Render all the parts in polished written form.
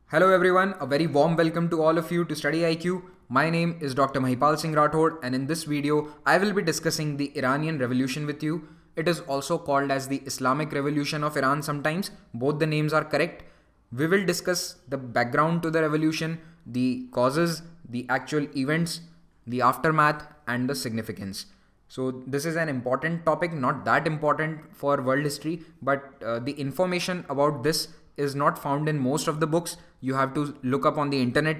Hello everyone, a very warm welcome to all of you to StudyIQ. My name is Dr. Mahipal Singh Rathod, and in this video I will be discussing the Iranian Revolution with you. It is also called as the Islamic Revolution of Iran sometimes. Both the names are correct. We will discuss the background to the revolution, the causes, the actual events, the aftermath and the significance. So this is an important topic, not that important for world history, but the information about this is not found in most of the books. You have to look up on the internet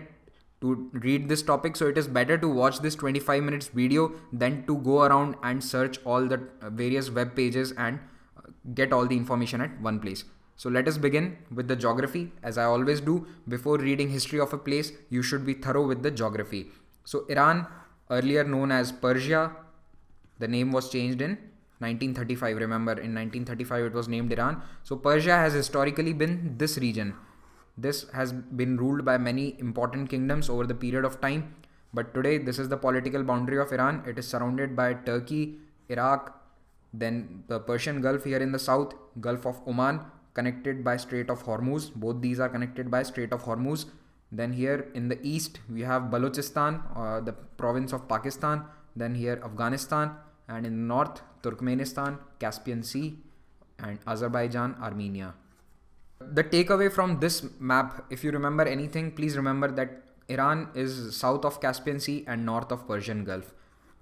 to read this topic. So it is better to watch this 25 minutes video than to go around and search all the various web pages and get all the information at one place. So let us begin with the geography. As I always do, before reading history of a place, you should be thorough with the geography. So Iran, earlier known as Persia, the name was changed in 1935. Remember, in 1935 it was named Iran. So Persia has historically been this region. This has been ruled by many important kingdoms over the period of time. But today this is the political boundary of Iran. It is surrounded by Turkey, Iraq, then the Persian Gulf here in the south, Gulf of Oman, connected by Strait of Hormuz. Both these are connected by Strait of Hormuz. Then here in the east we have Balochistan, the province of Pakistan. Then here Afghanistan, and in the north Turkmenistan, Caspian Sea, and Azerbaijan, Armenia. The takeaway from this map, if you remember anything, please remember that Iran is south of Caspian Sea and north of Persian Gulf.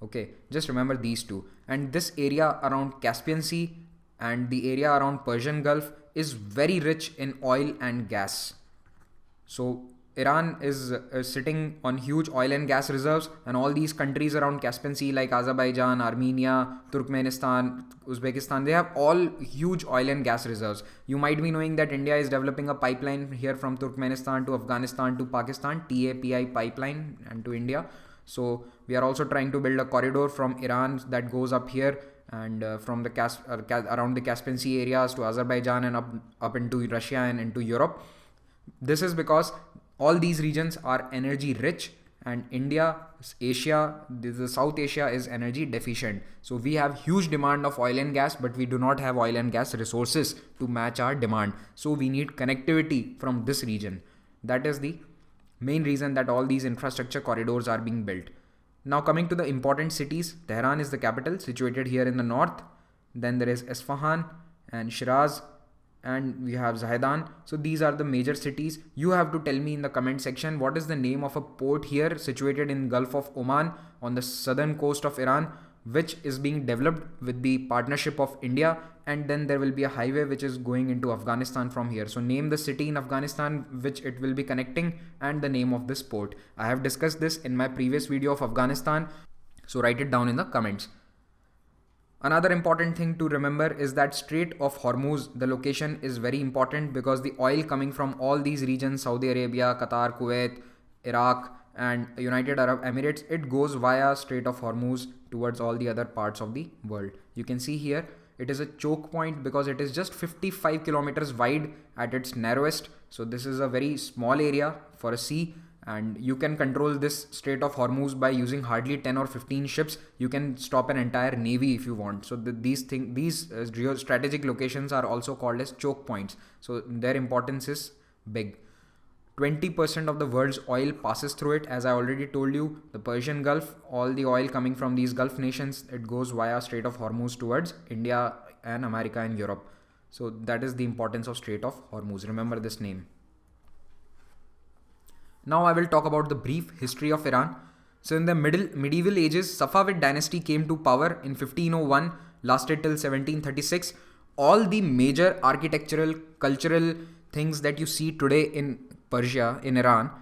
Okay, just remember these two. And this area around Caspian Sea and the area around Persian Gulf is very rich in oil and gas. So Iran is sitting on huge oil and gas reserves, and all these countries around Caspian Sea like Azerbaijan, Armenia, Turkmenistan, Uzbekistan, they have all huge oil and gas reserves. You might be knowing that India is developing a pipeline here from Turkmenistan to Afghanistan to Pakistan, TAPI pipeline, and to India. So we are also trying to build a corridor from Iran that goes up here and from the around the Caspian Sea areas to Azerbaijan and up into Russia and into Europe. This is because all these regions are energy rich, and India, Asia, the South Asia is energy deficient. So we have huge demand of oil and gas, but we do not have oil and gas resources to match our demand. So we need connectivity from this region. That is the main reason that all these infrastructure corridors are being built. Now coming to the important cities, Tehran is the capital, situated here in the north. Then there is Isfahan and Shiraz, and we have Zahedan. So these are the major cities. You have to tell me in the comment section what is the name of a port here situated in Gulf of Oman on the southern coast of Iran, which is being developed with the partnership of India, and then there will be a highway which is going into Afghanistan from here. So name the city in Afghanistan which it will be connecting and the name of this port. I have discussed this in my previous video of Afghanistan, so write it down in the comments. Another important thing to remember is that Strait of Hormuz, the location is very important because the oil coming from all these regions, Saudi Arabia, Qatar, Kuwait, Iraq and United Arab Emirates, it goes via Strait of Hormuz towards all the other parts of the world. You can see here it is a choke point because it is just 55 kilometers wide at its narrowest. So this is a very small area for a sea, and you can control this Strait of Hormuz by using hardly 10 or 15 ships. You can stop an entire navy if you want. So these geostrategic locations are also called as choke points. So their importance is big. 20% of the world's oil passes through it. As I already told you, the Persian Gulf, all the oil coming from these Gulf nations, it goes via Strait of Hormuz towards India and America and Europe. So that is the importance of Strait of Hormuz. Remember this name. Now I will talk about the brief history of Iran. So in the medieval ages, Safavid dynasty came to power in 1501, lasted till 1736. All the major architectural, cultural things that you see today in Persia, in Iran,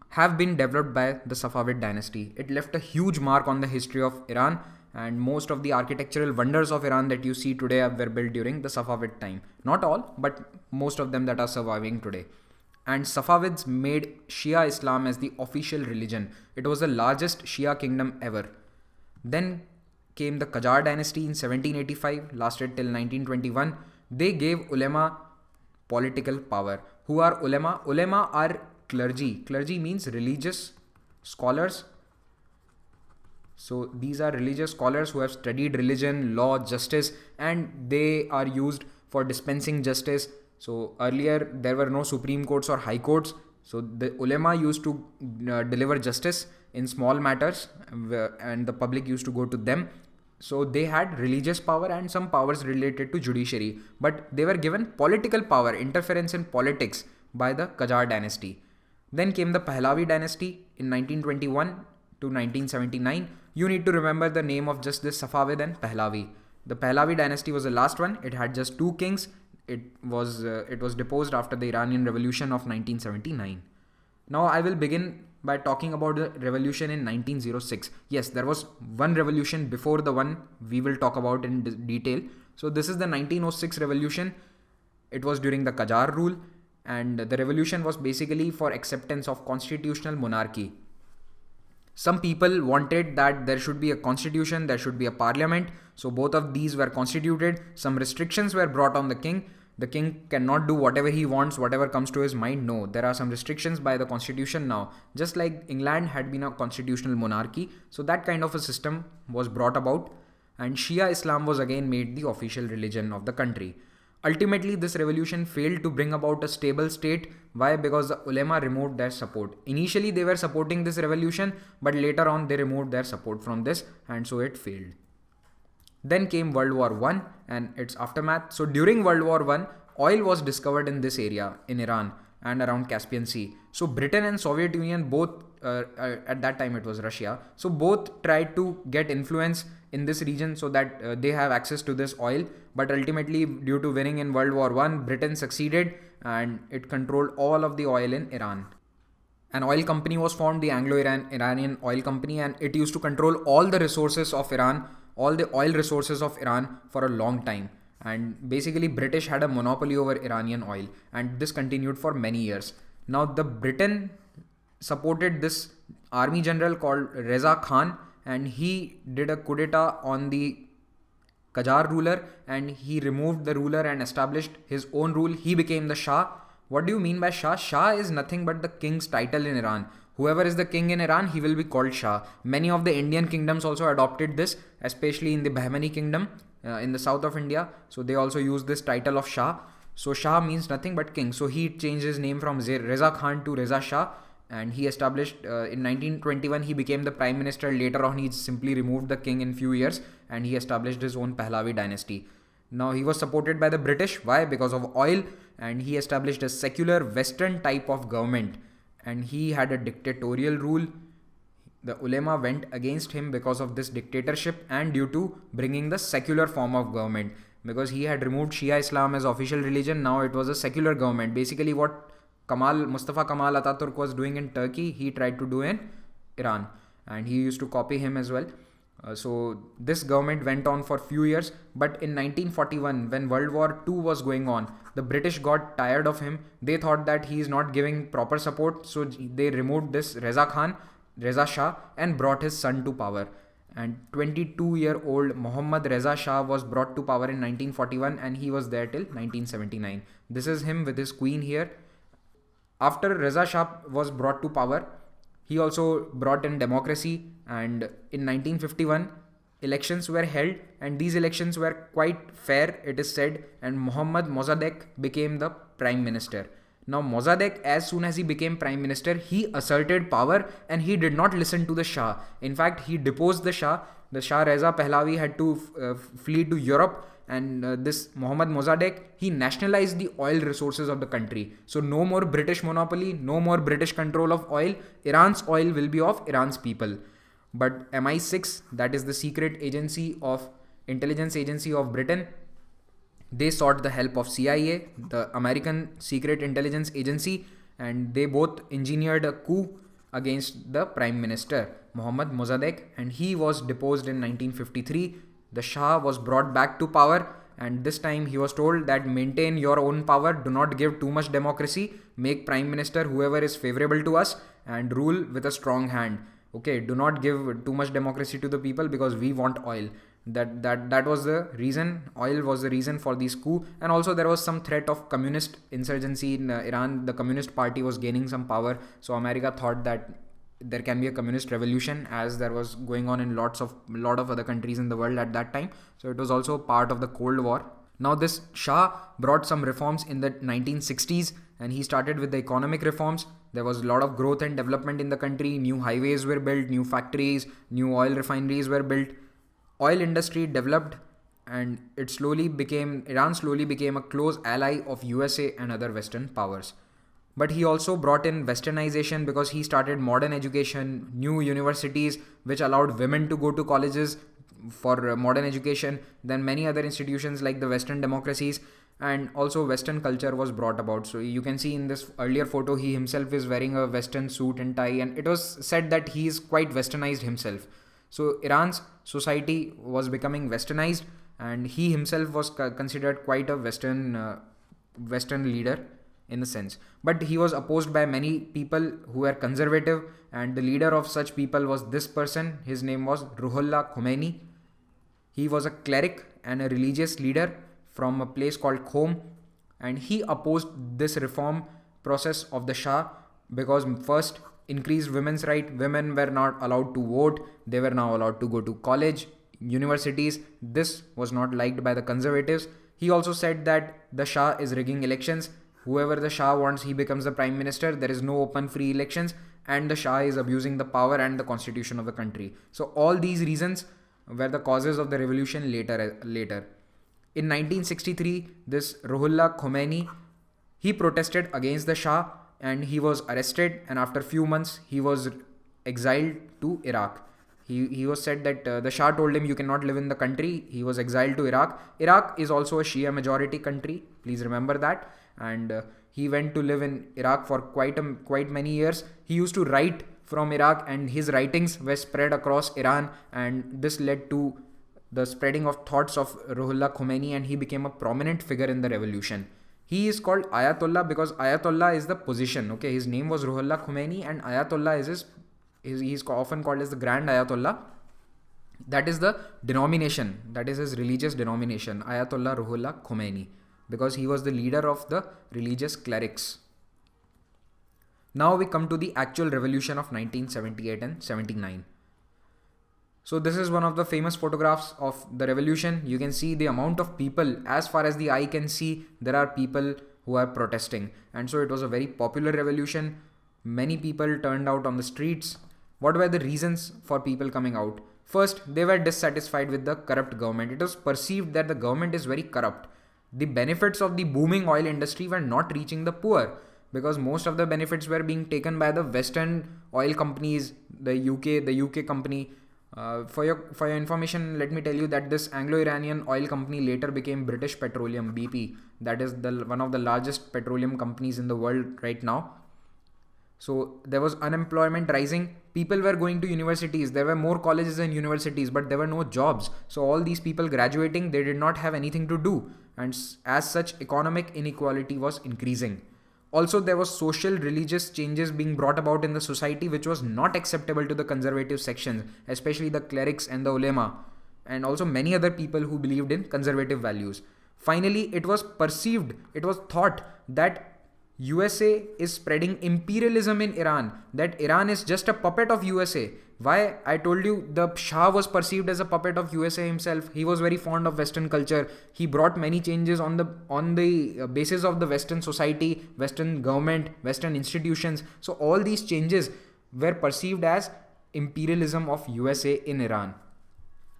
have been developed by the Safavid dynasty. It left a huge mark on the history of Iran, and most of the architectural wonders of Iran that you see today were built during the Safavid time. Not all, but most of them that are surviving today. And Safavids made Shia Islam as the official religion. It was the largest Shia kingdom ever. Then came the Qajar dynasty in 1785, lasted till 1921. They gave ulema political power. Who are ulema? Ulema are clergy. Clergy means religious scholars. So these are religious scholars who have studied religion, law, justice, and they are used for dispensing justice. So earlier there were no Supreme Courts or High Courts. So the ulema used to deliver justice in small matters, and the public used to go to them. So they had religious power and some powers related to judiciary, but they were given political power, interference in politics, by the Qajar dynasty. Then came the Pahlavi dynasty in 1921 to 1979. You need to remember the name of just this Safavid and Pahlavi. The Pahlavi dynasty was the last one. It had just 2 kings. It was deposed after the Iranian Revolution of 1979. Now I will begin by talking about the revolution in 1906. Yes, there was one revolution before the one we will talk about in detail. So this is the 1906 revolution. It was during the Qajar rule, and the revolution was basically for acceptance of constitutional monarchy. Some people wanted that there should be a constitution, there should be a parliament. So both of these were constituted. Some restrictions were brought on the king. The king cannot do whatever he wants, whatever comes to his mind. No, there are some restrictions by the constitution now. Just like England had been a constitutional monarchy, so that kind of a system was brought about, and Shia Islam was again made the official religion of the country. Ultimately, this revolution failed to bring about a stable state. Why? Because the ulema removed their support. Initially, they were supporting this revolution, but later on they removed their support from this, and so it failed. Then came World War I and its aftermath. So during World War I, oil was discovered in this area, in Iran and around Caspian Sea. So Britain and Soviet Union both, at that time it was Russia, so both tried to get influence in this region so that they have access to this oil. But ultimately, due to winning in World War I, Britain succeeded and it controlled all of the oil in Iran. An oil company was formed, the Iranian Oil Company, and it used to control all the resources of Iran, all the oil resources of Iran for a long time. And basically British had a monopoly over Iranian oil, and this continued for many years. Now the Britain supported this army general called Reza Khan, and he did a coup d'etat on the Qajar ruler, and he removed the ruler and established his own rule. He became the Shah. What do you mean by Shah? Shah is nothing but the king's title in Iran. Whoever is the king in Iran, he will be called Shah. Many of the Indian kingdoms also adopted this, especially in the Bahmani kingdom in the south of India. So they also use this title of Shah. So Shah means nothing but king. So he changed his name from Reza Khan to Reza Shah, and he established in 1921 he became the prime minister. Later on he simply removed the king in few years and he established his own Pahlavi dynasty. Now he was supported by the British. Why? Because of oil, and he established a secular western type of government, and he had a dictatorial rule. The ulema went against him because of this dictatorship and due to bringing the secular form of government, because he had removed Shia Islam as official religion. Now it was a secular government. Basically what Mustafa Kemal Ataturk was doing in Turkey, he tried to do in Iran, and he used to copy him as well. So this government went on for few years, but in 1941 when World War II was going on, the British got tired of him. They thought that he is not giving proper support, so they removed this Reza Shah, and brought his son to power. And 22-year-old Mohammad Reza Shah was brought to power in 1941, and he was there till 1979. This is him with his queen here. After Reza Shah was brought to power, he also brought in democracy, and in 1951 elections were held, and these elections were quite fair, it is said, and Mohammad Mossadegh became the prime minister. Now Mossadegh, as soon as he became prime minister, he asserted power and he did not listen to the Shah. In fact, he deposed the Shah. The Shah Reza Pahlavi had to flee to Europe, and this Mohammad Mossadegh, he nationalized the oil resources of the country. So no more British monopoly, no more British control of oil. Iran's oil will be of Iran's people. But MI6, that is the secret agency of intelligence agency of Britain, they sought the help of CIA, the American secret intelligence agency, and they both engineered a coup against the prime minister Mohammad Mossadegh, and he was deposed in 1953. The Shah was brought back to power, and this time he was told that maintain your own power, do not give too much democracy, make prime minister whoever is favorable to us, and rule with a strong hand. Okay, do not give too much democracy to the people because we want oil. That was the reason. Oil was the reason for this coup, and also there was some threat of communist insurgency in Iran. The Communist Party was gaining some power, so America thought that there can be a communist revolution, as there was going on in lot of other countries in the world at that time. So it was also part of the Cold War. Now this Shah brought some reforms in the 1960s, and he started with the economic reforms. There was a lot of growth and development in the country. New highways were built, new factories, new oil refineries were built. Oil industry developed, and Iran slowly became a close ally of USA and other Western powers. But he also brought in westernization because he started modern education, new universities which allowed women to go to colleges for modern education, then many other institutions like the Western democracies, and also Western culture was brought about. So you can see in this earlier photo, he himself is wearing a Western suit and tie, and it was said that he is quite westernized himself. So Iran's society was becoming westernized, and he himself was considered quite a Western leader in a sense. But he was opposed by many people who were conservative, and the leader of such people was this person. His name was Ruhollah Khomeini. He was a cleric and a religious leader from a place called Qom, and he opposed this reform process of the Shah because first, increased women's right. Women were not allowed to vote. They were now allowed to go to college, universities. This was not liked by the conservatives. He also said that the Shah is rigging elections. Whoever the Shah wants, he becomes the prime minister. There is no open free elections, and the Shah is abusing the power and the constitution of the country. So all these reasons were the causes of the revolution later. In 1963, this Ruhollah Khomeini, he protested against the Shah and he was arrested, and after few months he was exiled to Iraq. He was said that the Shah told him you cannot live in the country. He was exiled to Iraq. Iraq is also a Shia majority country. Please remember that. And he went to live in Iraq for quite many years. He used to write from Iraq, and his writings were spread across Iran, and this led to the spreading of thoughts of Ruhollah Khomeini, and he became a prominent figure in the revolution. He is called Ayatollah because Ayatollah is the position. Okay, his name was Ruhollah Khomeini, and Ayatollah is he's often called as the Grand Ayatollah. That is the denomination. That is his religious denomination, Ayatollah Ruhollah Khomeini, because he was the leader of the religious clerics. Now we come to the actual revolution of 1978 and 79. So this is one of the famous photographs of the revolution. You can see the amount of people. As far as the eye can see, there are people who are protesting. And so it was a very popular revolution. Many people turned out on the streets. What were the reasons for people coming out? First, they were dissatisfied with the corrupt government. It was perceived that the government is very corrupt. The benefits of the booming oil industry were not reaching the poor, because most of the benefits were being taken by the Western oil companies, the UK company. For your information, let me tell you that this Anglo-Iranian oil company later became British Petroleum, BP. That is one of the largest petroleum companies in the world right now. So there was unemployment rising. People were going to universities. There were more colleges and universities, but there were no jobs. So all these people graduating, they did not have anything to do. And as such, economic inequality was increasing. Also, there was social religious changes being brought about in the society, which was not acceptable to the conservative sections, especially the clerics and the ulema, and also many other people who believed in conservative values. Finally, it was thought that USA is spreading imperialism in Iran, that Iran is just a puppet of USA. Why? I told you the Shah was perceived as a puppet of USA himself. He was very fond of Western culture. He brought many changes on the basis of the Western society, Western government, Western institutions. So all these changes were perceived as imperialism of USA in Iran.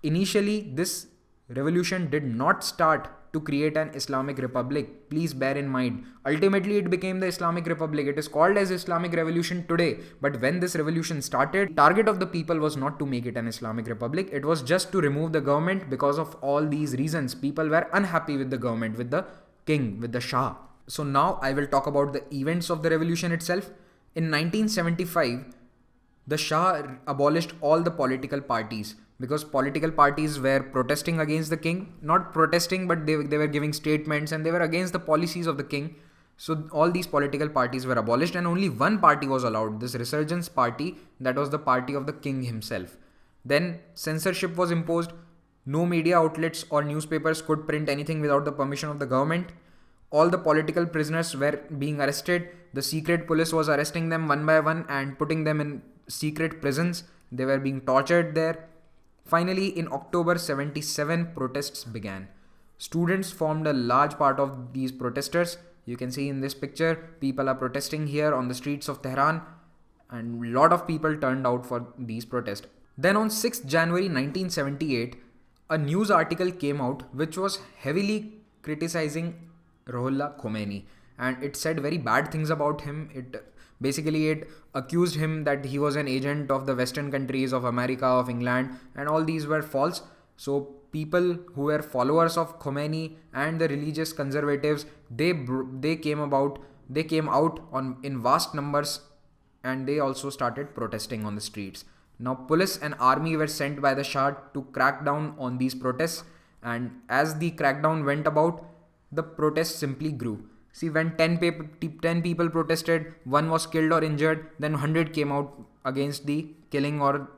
Initially, this revolution did not start to create an Islamic Republic. Please bear in mind. Ultimately, it became the Islamic Republic. It is called as Islamic Revolution today. But when this revolution started, the target of the people was not to make it an Islamic Republic. It was just to remove the government because of all these reasons. People were unhappy with the government, with the king, with the Shah. So now I will talk about the events of the revolution itself. In 1975, the Shah abolished all the political parties, because political parties were protesting against the king. Not protesting, but they were giving statements and they were against the policies of the king. So all these political parties were abolished and only one party was allowed, this Resurgence Party, that was the party of the king himself. Then censorship was imposed. No media outlets or newspapers could print anything without the permission of the government. All the political prisoners were being arrested. The secret police was arresting them one by one and putting them in secret prisons. They were being tortured there. Finally, in October 77, protests began. Students formed a large part of these protesters. You can see in this picture, people are protesting here on the streets of Tehran, and a lot of people turned out for these protests. Then on 6th January 1978, a news article came out which was heavily criticizing Ruhollah Khomeini, and it said very bad things about him. It accused him that he was an agent of the Western countries, of America, of England, and all these were false. So people who were followers of Khomeini and the religious conservatives, they came out in vast numbers, and they also started protesting on the streets. Now police and army were sent by the Shah to crack down on these protests, and as the crackdown went about, the protests simply grew. See, when 10 people protested, one was killed or injured, then 100 came out against the killing or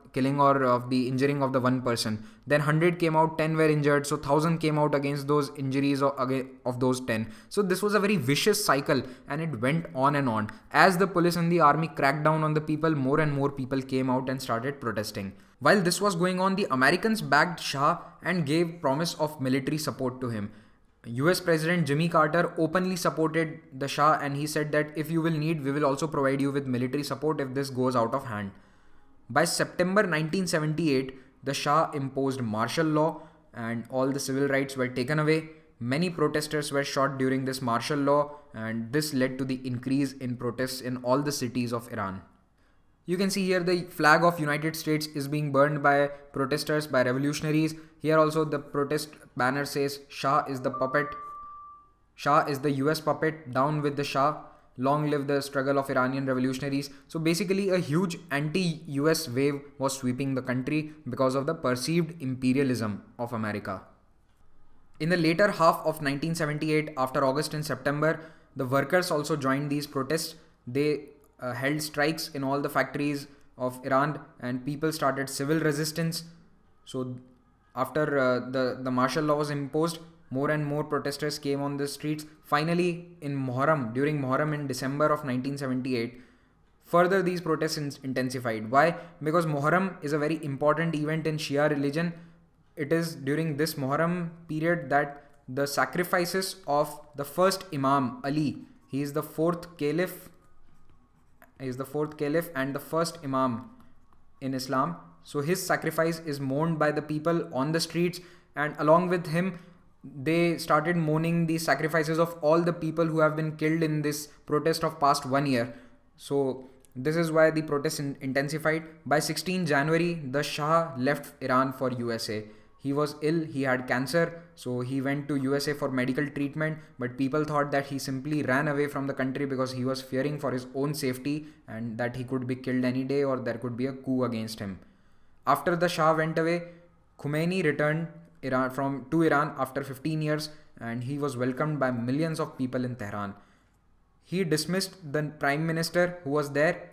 of the injuring of the one person. Then 100 came out, 10 were injured, so 1000 came out against those injuries of those 10. So this was a very vicious cycle, and it went on and on. As the police and the army cracked down on the people, more and more people came out and started protesting. While this was going on, the Americans backed Shah and gave promise of military support to him. US President Jimmy Carter openly supported the Shah, and he said that if you will need, we will also provide you with military support if this goes out of hand. By September 1978, the Shah imposed martial law and all the civil rights were taken away. Many protesters were shot during this martial law, and this led to the increase in protests in all the cities of Iran. You can see here the flag of United States is being burned by protesters, by revolutionaries. Here also the protest banner says, Shah is the puppet. Shah is the US puppet. Down with the Shah. Long live the struggle of Iranian revolutionaries. So basically a huge anti-US wave was sweeping the country because of the perceived imperialism of America. In the later half of 1978, after August and September, the workers also joined these protests. They held strikes in all the factories of Iran, and people started civil resistance. So after the martial law was imposed, more and more protesters came on the streets. Finally, during Muharram in December of 1978, further these protests intensified. Why? Because Muharram is a very important event in Shia religion. It is during this Muharram period that the sacrifices of the first Imam Ali, he is the fourth caliph and the first Imam in Islam. So his sacrifice is mourned by the people on the streets, and along with him, they started mourning the sacrifices of all the people who have been killed in this protest of past 1 year. So this is why the protests intensified. By 16 January, the Shah left Iran for USA. He was ill, he had cancer, so he went to USA for medical treatment, but people thought that he simply ran away from the country because he was fearing for his own safety and that he could be killed any day or there could be a coup against him. After the Shah went away, Khomeini returned to Iran after 15 years, and he was welcomed by millions of people in Tehran. He dismissed the prime minister who was there,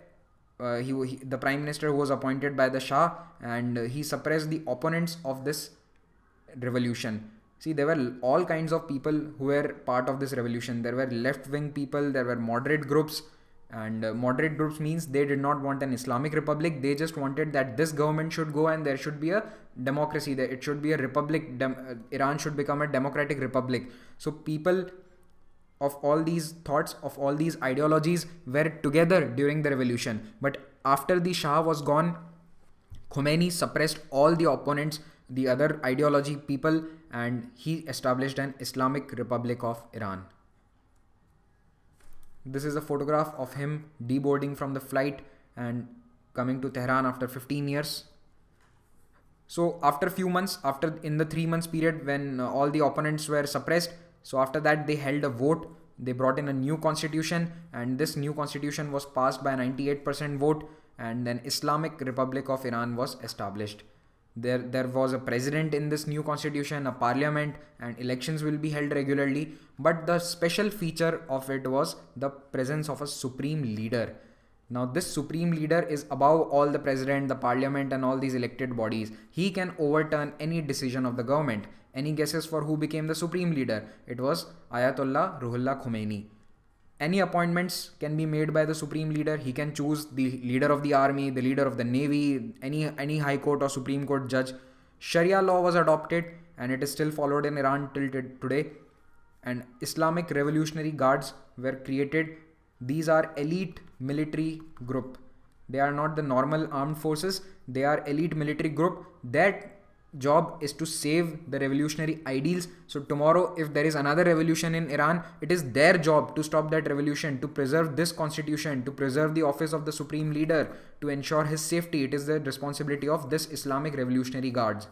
the prime minister who was appointed by the Shah, and he suppressed the opponents of this revolution. See, there were all kinds of people who were part of this revolution. There were left-wing people, there were moderate groups, and moderate groups means they did not want an Islamic republic. They just wanted that this government should go and there should be a democracy, that it should be a republic. Iran should become a democratic republic. So people of all these thoughts, of all these ideologies were together during the revolution. But after the Shah was gone, Khomeini suppressed all the opponents, the other ideology people, and he established an Islamic Republic of Iran. This is a photograph of him deboarding from the flight and coming to Tehran after 15 years. So after a few months, in the 3 months period when all the opponents were suppressed, so after that they held a vote. They brought in a new constitution, and this new constitution was passed by 98% vote, and then Islamic Republic of Iran was established. There was a president in this new constitution, a parliament, and elections will be held regularly. But the special feature of it was the presence of a supreme leader. Now this supreme leader is above all the president, the parliament, and all these elected bodies. He can overturn any decision of the government. Any guesses for who became the supreme leader? It was Ayatollah Ruhollah Khomeini. Any appointments can be made by the supreme leader. He can choose the leader of the army, the leader of the navy, any high court or supreme court judge. Sharia law was adopted, and it is still followed in Iran till today. And Islamic Revolutionary Guards were created. These are elite military group. They are not the normal armed forces. They are elite military group. That job is to save the revolutionary ideals. So tomorrow, if there is another revolution in Iran, it is their job to stop that revolution, to preserve this constitution, to preserve the office of the supreme leader, to ensure his safety. It is the responsibility of this Islamic Revolutionary Guards.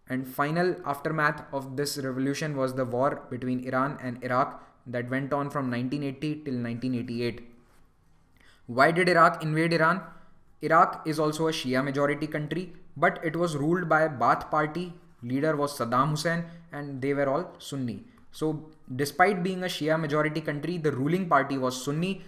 And final aftermath of this revolution was the war between Iran and Iraq that went on from 1980 till 1988. Why did Iraq invade Iran? Iraq is also a Shia majority country, but it was ruled by a Baath party. Leader was Saddam Hussein, and they were all Sunni. So despite being a Shia majority country, the ruling party was Sunni,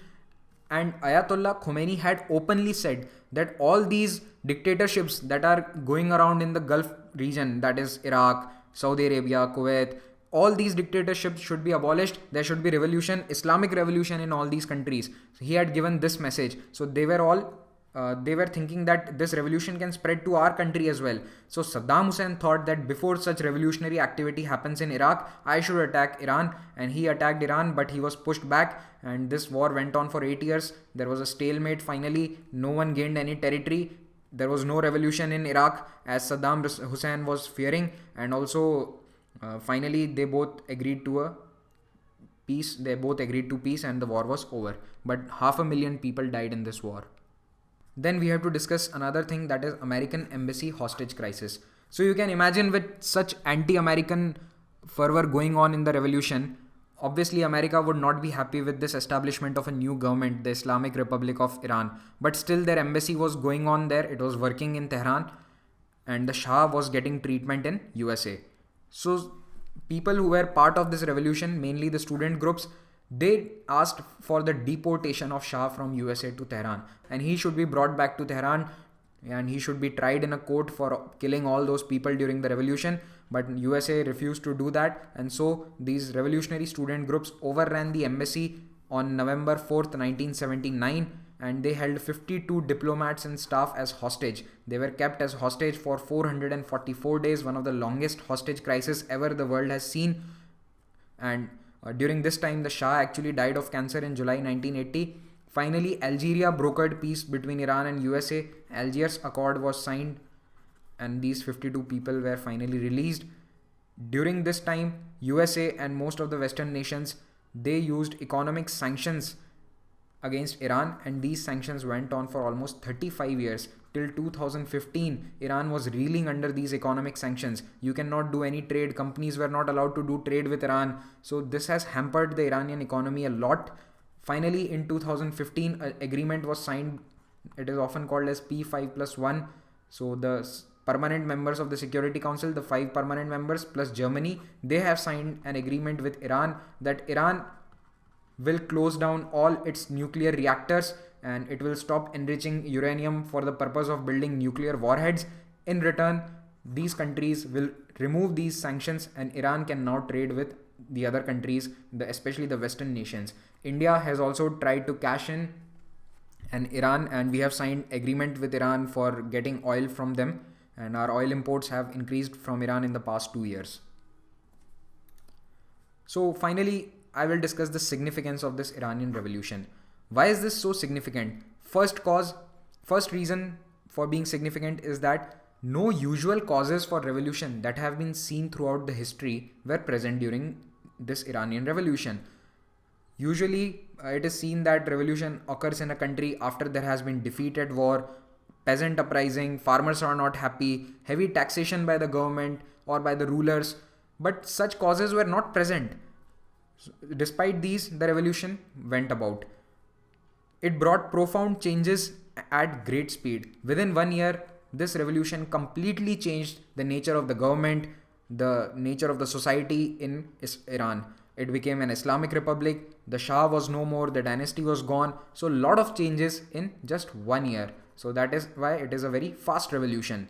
and Ayatollah Khomeini had openly said that all these dictatorships that are going around in the Gulf region, that is Iraq, Saudi Arabia, Kuwait, all these dictatorships should be abolished. There should be revolution, Islamic revolution in all these countries. So he had given this message. So they were thinking that this revolution can spread to our country as well. So Saddam Hussein thought that before such revolutionary activity happens in Iraq, I should attack Iran, and he attacked Iran, but he was pushed back, and this war went on for 8 years. There was a stalemate. Finally, no one gained any territory. There was no revolution in Iraq as Saddam Hussein was fearing, and also finally they both agreed to a peace. They both agreed to peace, and the war was over. But 500,000 people died in this war. Then we have to discuss another thing, that is American embassy hostage crisis. So you can imagine, with such anti-American fervor going on in the revolution, obviously America would not be happy with this establishment of a new government, the Islamic Republic of Iran. But still their embassy was going on there. It was working in Tehran, and the Shah was getting treatment in USA. So people who were part of this revolution, mainly the student groups, they asked for the deportation of Shah from USA to Tehran, and he should be brought back to Tehran, and he should be tried in a court for killing all those people during the revolution. But USA refused to do that, and so these revolutionary student groups overran the embassy on November 4th, 1979, and they held 52 diplomats and staff as hostage. They were kept as hostage for 444 days, one of the longest hostage crisis ever the world has seen. And during this time, the Shah actually died of cancer in July 1980. Finally, Algeria brokered peace between Iran and USA. Algiers Accord was signed, and these 52 people were finally released. During this time, USA and most of the Western nations, they used economic sanctions against Iran, and these sanctions went on for almost 35 years. Till 2015, Iran was reeling under these economic sanctions. You cannot do any trade. Companies were not allowed to do trade with Iran. So this has hampered the Iranian economy a lot. Finally, in 2015, an agreement was signed. It is often called as P5+1. So the permanent members of the Security Council, the 5 permanent members plus Germany, they have signed an agreement with Iran that Iran will close down all its nuclear reactors, and it will stop enriching uranium for the purpose of building nuclear warheads. In return, these countries will remove these sanctions, and Iran can now trade with the other countries, especially the Western nations. India has also tried to cash in Iran, and we have signed agreement with Iran for getting oil from them, and our oil imports have increased from Iran in the past 2 years. So finally, I will discuss the significance of this Iranian revolution. Why is this so significant? First reason for being significant is that no usual causes for revolution that have been seen throughout the history were present during this Iranian revolution. Usually, it is seen that revolution occurs in a country after there has been defeated war, peasant uprising, farmers are not happy, heavy taxation by the government or by the rulers, but such causes were not present. Despite these, the revolution went about. It brought profound changes at great speed. Within 1 year, this revolution completely changed the nature of the government, the nature of the society in Iran. It became an Islamic republic. The Shah was no more. The dynasty was gone. So a lot of changes in just 1 year. So that is why it is a very fast revolution.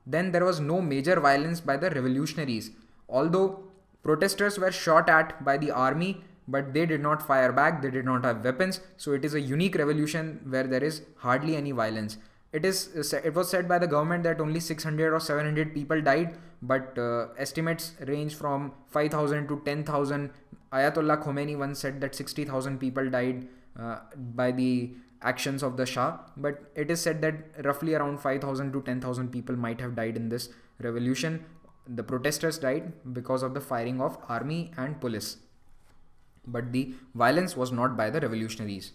Then there was no major violence by the revolutionaries. Although protesters were shot at by the army, but they did not fire back. They did not have weapons. So it is a unique revolution where there is hardly any violence. It was said by the government that only 600 or 700 people died, but estimates range from 5,000 to 10,000. Ayatollah Khomeini once said that 60,000 people died by the actions of the Shah, but it is said that roughly around 5,000 to 10,000 people might have died in this revolution. The protesters died because of the firing of army and police, but the violence was not by the revolutionaries.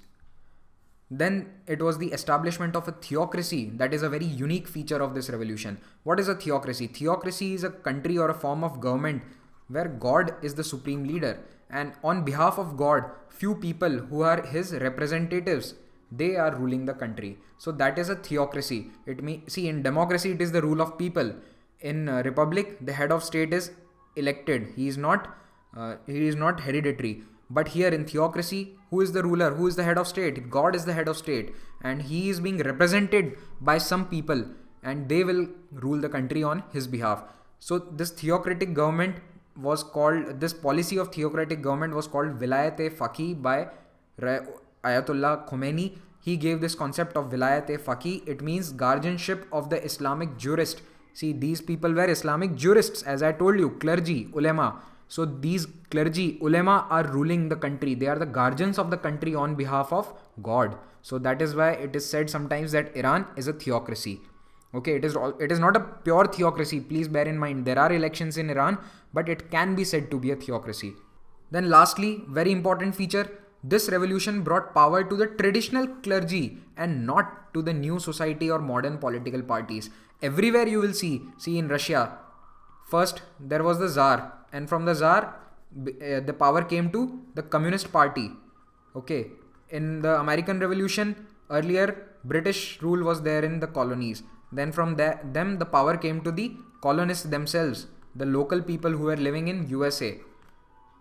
Then it was the establishment of a theocracy. That is a very unique feature of this revolution. What is a theocracy? Theocracy is a country or a form of government where God is the supreme leader, and on behalf of God, few people who are his representatives, they are ruling the country. So that is a theocracy. See, in democracy it is the rule of people. In republic, the head of state is elected. He is not hereditary. But here in theocracy, who is the ruler? Who is the head of state? God is the head of state, and he is being represented by some people, and they will rule the country on his behalf. So this theocratic government was called, this policy of theocratic government was called Vilayat-e-Faqih by Ayatollah Khomeini. He gave this concept of Vilayat-e-Faqih. It means guardianship of the Islamic jurist. See, these people were Islamic jurists, as I told you, clergy, ulema. So these clergy, ulema, are ruling the country. They are the guardians of the country on behalf of God. So that is why it is said sometimes that Iran is a theocracy. Okay, it is not a pure theocracy. Please bear in mind, there are elections in Iran, but it can be said to be a theocracy. Then lastly, very important feature, this revolution brought power to the traditional clergy and not to the new society or modern political parties. Everywhere you will see in Russia, first there was the Tsar, and from the Tsar, the power came to the Communist Party. Okay, in the American Revolution, earlier British rule was there in the colonies. Then from them the power came to the colonists themselves, the local people who were living in USA.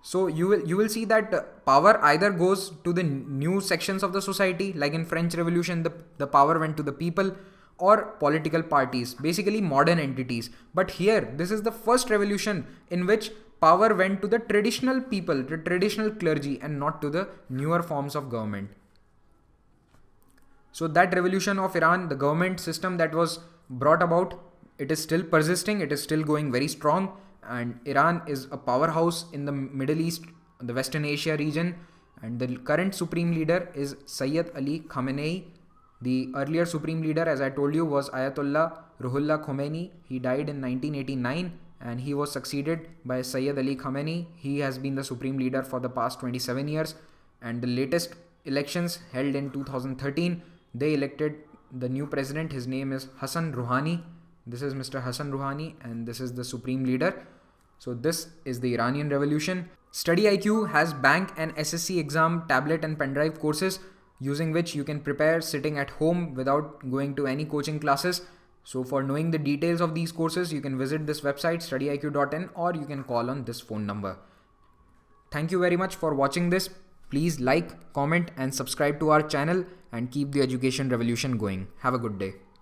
So you will see that power either goes to the new sections of the society, like in French Revolution, the power went to the people, or political parties, basically modern entities. But here, this is the first revolution in which power went to the traditional people, the traditional clergy, and not to the newer forms of government. So that revolution of Iran, the government system that was brought about, it is still persisting, it is still going very strong, and Iran is a powerhouse in the Middle East, the Western Asia region, and the current supreme leader is Sayyid Ali Khamenei. The earlier supreme leader, as I told you, was Ayatollah Ruhollah Khomeini. He died in 1989 and he was succeeded by Sayyid Ali Khamenei. He has been the supreme leader for the past 27 years, and the latest elections held in 2013, they elected the new president. His name is Hassan Rouhani. This is Mr. Hassan Rouhani, and this is the supreme leader. So this is the Iranian Revolution. StudyIQ has bank and SSC exam tablet and pendrive courses, using which you can prepare sitting at home without going to any coaching classes. So for knowing the details of these courses, you can visit this website studyIQ.in, or you can call on this phone number. Thank you very much for watching this. Please like, comment and subscribe to our channel and keep the education revolution going. Have a good day.